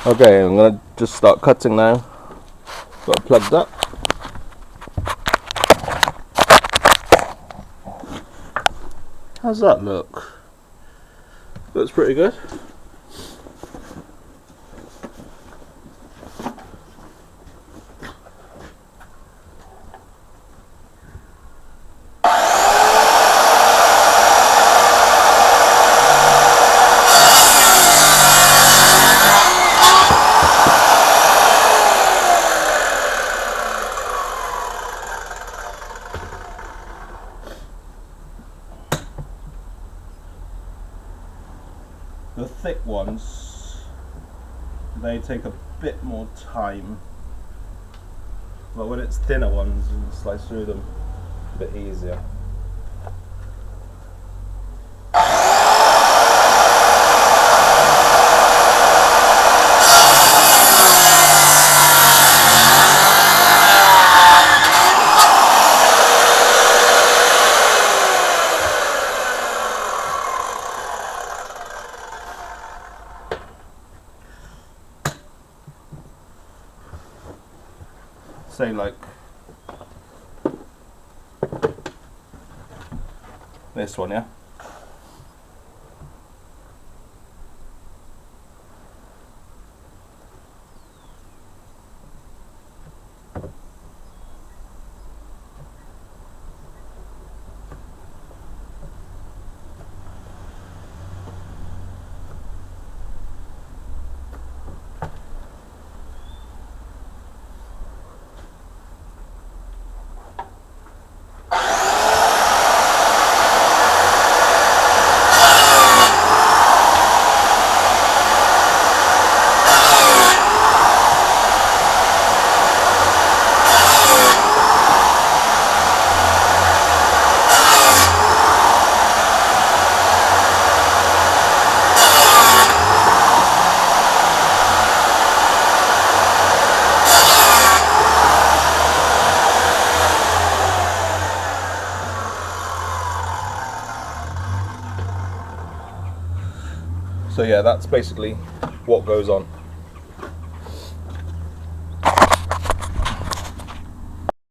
Okay, I'm gonna just start cutting now. Got it plugged up. How's that look? Looks pretty good. The thick ones, they take a bit more time, but when it's thinner ones, you can slice through them a bit easier. Say like this one, yeah? So yeah, that's basically what goes on.